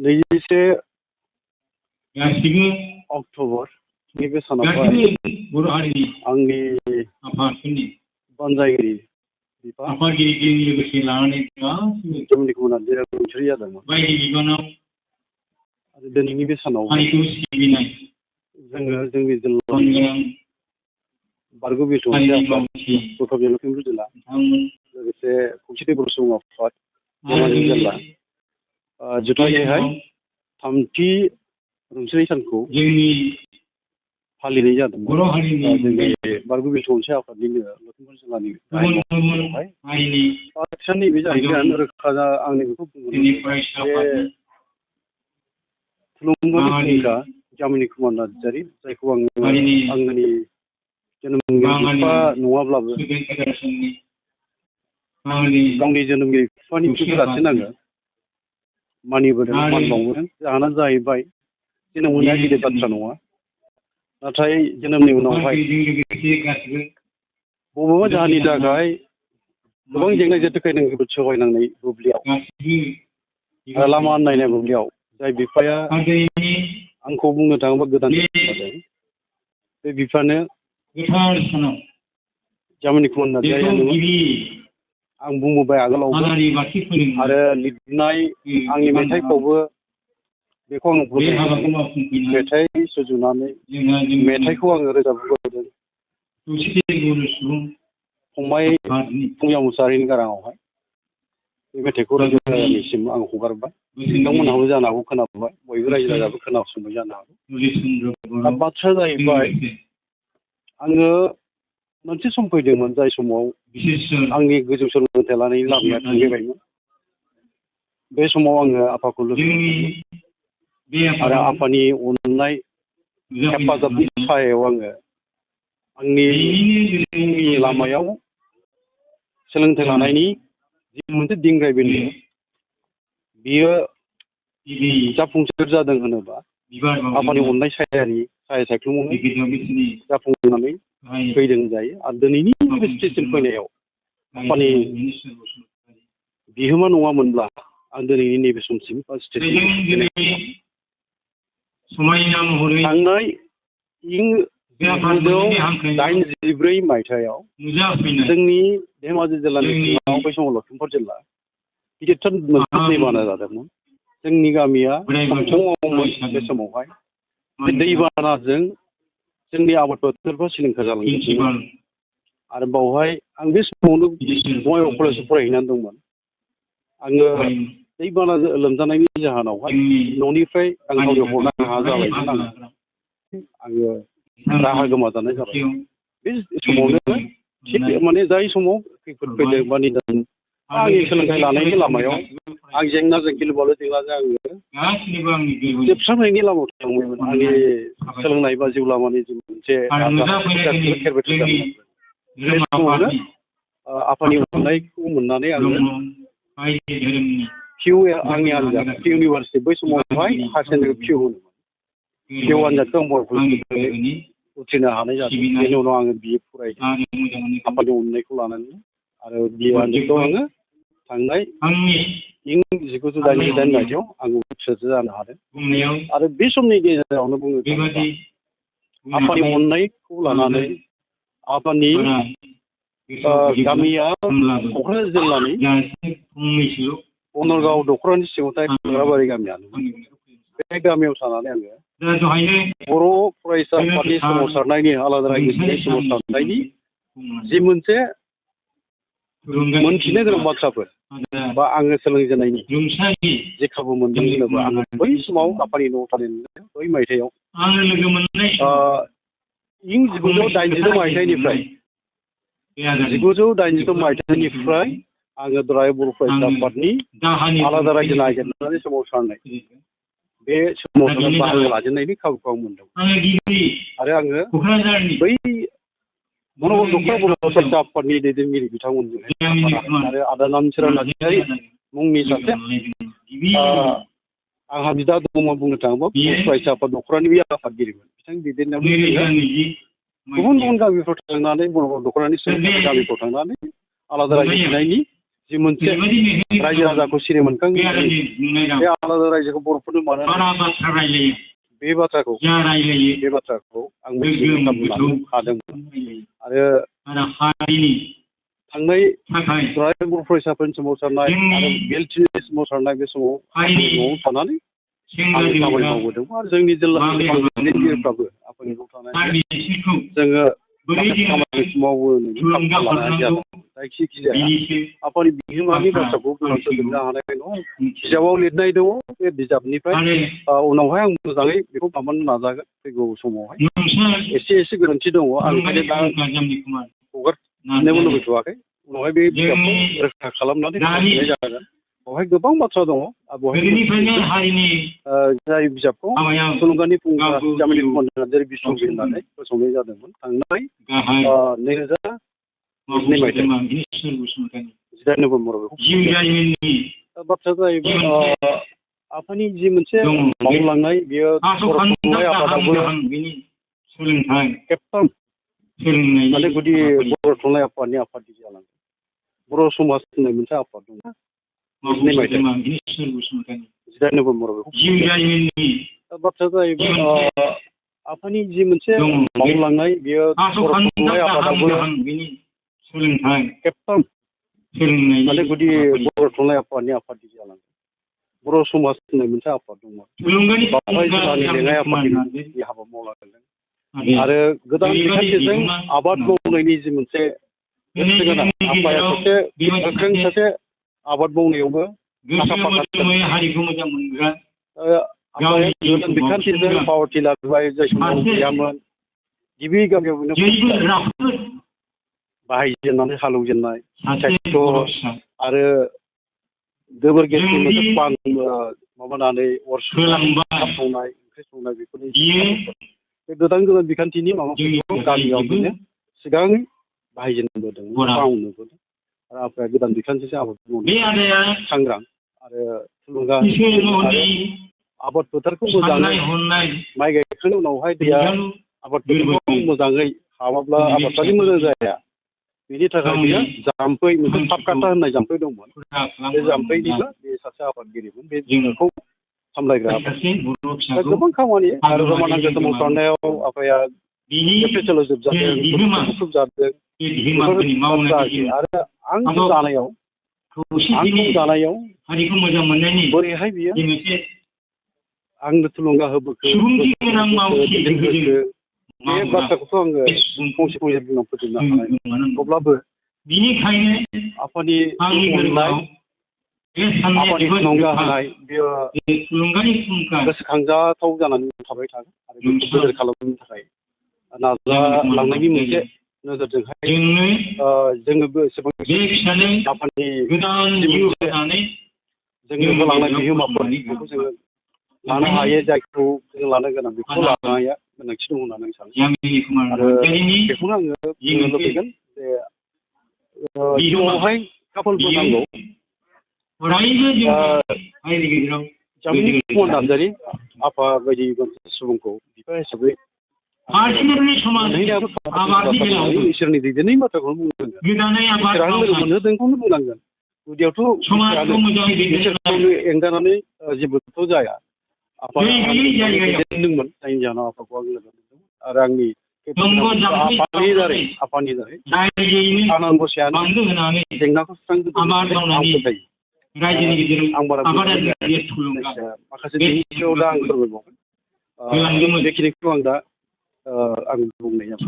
नैजिसे गासिबो अक्ट'बर नैबे सानावहाय बर' हारिनि आंनि आफादफोरनि बानजायगिरि बिफा आफादगिरिजों लोगोसे लानानै गासिबो जमुनि कुमार रुंसारि जादोंमोन बायदि बिबानाव आरो दिनैनि बे सानाव हारिखौ सिबिनाय जोङो जोंनि जिल्लानि बारग' बिरस'नसारि आफाद गथ' लखिमपुर जिल्ला लोगोसे खौसेथि बर' सुबुं आफाद धेमाजि जिल्ला जुथायैहाय थामथि रुंसारि सानखौ फालिनाय जादों बर' हारिनि जोंनि बारग' बिरस'नसारि आफादनिनो लखिमपुर जिल्लानि बाथ्रानि बे जाहैगोन रोखा आंनि बेखौ बुंगोन बे थुलुंगानि फुंखा जामुनि कुमार नार्जारि जायखौ आङो आंनि जोनोमगिरि बिफा नङाब्लाबो गावनि जोनोमगिरि बिफानिख्रुइबो रासिन आङो मानिबोदों मान बावबोदों जाहोना जाहैबाय जोनोम मोननाया गिदिर बाथ्रा नङा नाथाय जोनोमनि उनावहाय बबेबा जाहोननि थाखाय गोबां जेंना जेथोखायनांगौ सहायनांनाय बुब्लियाव लामा आन्दायनाय बुब्लियाव जाय बिफाया आंखौ बुंनो थाङोबा गोदान जादों बे बिफानो जामुनि कुमार नार्जारियानो आं बुंबोबाय आगोलावबो आरो लिरनाय आंनि मेथाइखौबो बेखौ आं मेथाइ सुजुनानै मेथाइखौ आङो रोजाबबोदों फंबाय फुंजा मुसाहारिनि गाराङावहाय बे मेथाइखौ रायजो राजानिसिम आं हगारबाय बिथांमोनहाबो जानो हागौ खोनाबाय बयबो रायजो राजाबो खोनासंबाय जानो हागौ दा बाथ्राया जाहैबाय आङो मोनसे सम फैदोंमोन जाय समाव आंनि गोजौ सोलोंथाइ लानायनि लामाया थुंगेबायमोन बे समाव आङो आफाखौ लोगो मोनदोंमोन आरो आफानि अननाय हेफाजाबनि सायाव आङो आंनि लामायाव सोलोंथाइ लानायनि जि मोनसे दिंग्रायबोन्दों बियो जाफुंसार जादों होनोबा आफानि अननाय साया सायख्लुमाव जाफुंनानै फैदों जायो आरो दिनैनि बे स्टेजसिम फैनायाव आफानि बिहोमा नङामोनब्ला आं दिनैनि नैबे समसिम स्टेजसिम थांनाय इं 1983 मायथाइयाव जोंनि धेमाजि जिल्लानि सिङाव बै समाव लखिमपुर जिल्ला गिदिरथार मोनसे दैबाना जादोंमोन जोंनि गामिया समथंआवमोन बे समावहाय बे दैबानाजों जोंनि आबाद फोथारफ्रा सिलिंखार जालांदोंमोन आरो बावहाय आं बे समावनो बङाइगाव कलेजाव फरायहैनानै दंमोन आङो दैबाना लोमजानायनि जाहोनावहाय न'निफ्राय रांखावरि हरनो हाया जाबायमोन आङो राहा गोमाजानाय जाबाय बे समावनो थिग माने जाय समाव खैफोद फैदों बा निदान आंनि सोलोंथाइ लानायनि लामायाव आं जेंना जेंगिलु बालु जेंनाजों आङो जोबस्रांनायनि लामायाव थांबायमोन आंनि सोलोंनाय बा जिउ लामानि जि मोनसे बे समावनो आफानि अननायखौ मोननानै आङो आंनि आनजाद पिउ इउनिभार्सिटि बै समावहाय हायार सेकेन्डारि पिउ होनोमोन पिउ आनजादखौ आं बर'फोरनिफ्राय उथ्रिनो हानाय जादों बेनि उनाव आङो बिए फरायदों आफानि अननायखौ लानानै आरो बिए आनजादखौ आङो थांनाय इं 1988 मायथाइयाव आङो उथ्रिसार जानो हादों आरो बे समनि गेजेरावनो बुंनो थाङोब्ला आफानि अननायखौ लानानै आफानि गामिया क'क्राझार जिल्लानि बनरगाव दख'रानि सिङाव खाग्राबारि गामियानो बे गामियाव थानानै आङो बर' फरायसा आफादनि सोमावसारनायनि आलादा रायजोनि सोमावसारनायनि जि मोनसे मोनथिनो गोनां बाथ्राफोर बा आङो सोलोंजेननायनि जे खाबु मोनदों होनोबा आङो बै समाव आफानि न'आव थानाय बै मायथाइयाव इं 1986 मायथाइनिफ्राय 1986 मायथाइनिफ्राय आङो दुलाराय बर' फरायसा आफादनि आलादा रायजो नागिरनानै सोमावसारनाय बे सोमावसारनायाव बाहागो लाजेननायनि खाबुखौ आं मोनदों आरो आङो बै मन'हर दख'रा बर' फरायसा आफादनि दैदेनगिरि बिथांमोनजों आरो आदा नामसोरां नार्जारि मुंनि सासे आंहा बिदा दङमोन बुंनो थाङोबा फरायसा आफाद दख'रानि बे आफादगिरिमोन बिथांनि दैदेननायाव गुबुन गुबुन गामिफ्राव थांनानै बर' दख'रानि गामिफ्राव थांनानै आलादा रायजो खुंनायनि जि मोनसे रायजो राजाखौ सिरि मोनखांनाय बे आलादा रायजोखौ बर'फोरनो मानो बे बाथ्राखौ आं मिथिनो हादोंमोन आरो थांनाय बर' फरायसाफोरनि सोमावसारनाय आरो बेलटिनि सोमावसारनाय बे समाव न'आव थानानै आं खामानि मावबोदोंमोन आरो जोंनि जिल्लानि दैदेनगिरिफ्राबो आफादगिरियाव थानाय जोङो खामानि मावबोनो जायखिजाया आफादनि बिहोमानि बाथ्राखौ फोजोबनो हानाय नङा बिजाबाव लिरनाय दङ बे बिजाबनिफ्राय उनावहाय आं मोजाङै बेखौ माबानो नाजागोन फैगौ समावहाय एसे गोरोन्थि दङ आं ओंखायनो दा हगारनोबो लुबैथ'वाखै उनावहाय बे बिजाबखौ रोखा खालामनानै होनाय जागोन बेवहाय गोबां बाथ्रा दङ जाय बिजाबखौ थुलुंगानि फुंखा जामिनि कुमार नार्जारि बिस्वबि होननानै फोसावनाय जादोंमोन थांनाय 2002 मायथाइ 18 नभेम्बराव बेखौ बाथ्राया जाहैबाय आफानि जि मोनसे मावलांनाय बियो बर' थुनलाइ आफादावबो खेबथाम माने गुदि बर' थुनलाइ आफादनि आफादगिरि जालांदों बर' समाज होननाय मोनसे आफाद दङ 18 नभेम्बराव बेखौ बाथ्राया जाहैबाय आफानि जि मोनसे मावलांनाय बियो बर' थुनलाइ आफादावबो खेबथाम माने गुदि बर' थुनलाइ आफादनि आफादगिरि जालांदों बर' समाज होननाय मोनसे आफाद दंमोन बावहाय जिल्लानि लेङाइ आफादगिरि हाबा मावलांदों आरो गोदान बिखान्थिजों आबाद मावनायनि जि मोनसे गोसो गोनां आफाया सासे गोख्रों सासे आबाद मावनायावबो आखा फाखा गोदान बिखान्थिजों पावार टिलार होबाय जाय समाव गैयामोन गिबि गामियाव बाहायजेननानै हालेवजेननाय ट्रेक्टर आरो गोबोर गेसनि मोनसे प्लान माबानानै अर संनाय ओंख्रि संनाय बेफोरनि बे गोदान बिखान्थिनि माबाफोरखौ गामियाव सिगां बाहायजेनबोदों मावनोबोदों आरो आफाया गोदान बिखान्थिजों आबाद मावनो सांग्रां आरो थुलुंगा आरो आबाद फोथारखौ मोजाङै माइ गायखांनायनि उनावहाय दैया आबाद फोथारखौ मोजाङै हाबाब्ला आबादफ्रानो मोजां जाया बेनि थाखाय बियो जाम्फै मोनसे पापकाटा होननाय जाम्फै दंमोन बे जाम्फैनिबो बे सासे आबादगिरिमोन बे जोंखौ सामलायग्रा गोबां खामानि आरो रमानांगो सोमावसारनायाव आफाया स्पेसियेल जोबजादों मुखुब जादों आरो आंखौ जानायाव बोरैहाय बियो आंनो थुलुंगा होबोखो बे बाथ्राखौथ' आङो फंसे बुंना फोजोबनो हानाय अब्लाबो आफानि अननाय आफानि थुलुंगा होनाय बेयो गोसोखांजाथाव जानानै थाबाय थागोन आरो बेखौ गोदोर खालामनो थाखाय नाजालांनायनि मोनसे नोजोरजोंहाय जोङो एसेबां आफानि जोङो होलांनाय बिहोमाफोर बेखौ जोङो लानो हायो जायखौ जों लानो गोनां बेखौ लानाया गोनांथि दं होननानै आं सानो आरो बेखौनो आङो बुंनो लुबैगोन जे जिउआवहाय खाफालबो नांगौ जामिनि कुमार नार्जारि आफा बायदि मोनसे सुबुंखौ बिफा हिसाबै इसोरनि दैदेननायनि बाथ्राखौनो बुंनांगोन लोगो मोनहोदोंखौनो बुंनांगोन गुदियावथ' इसोरखौ एंगारनानै जेबोथ' जाया आफाया दैदेनदोंमोन जायनि जाहोनाव आफाखौ आं लोगो मोनदोंमोन आरो आंनि आफानि दारै आनान गसायानो जेंनाखौ सुस्रांजोबदों आं बारा माखासे बिनियाव दा आं फोरमायबावगोन बेखिनिखौ आं दा आं बुंनाय जाबाय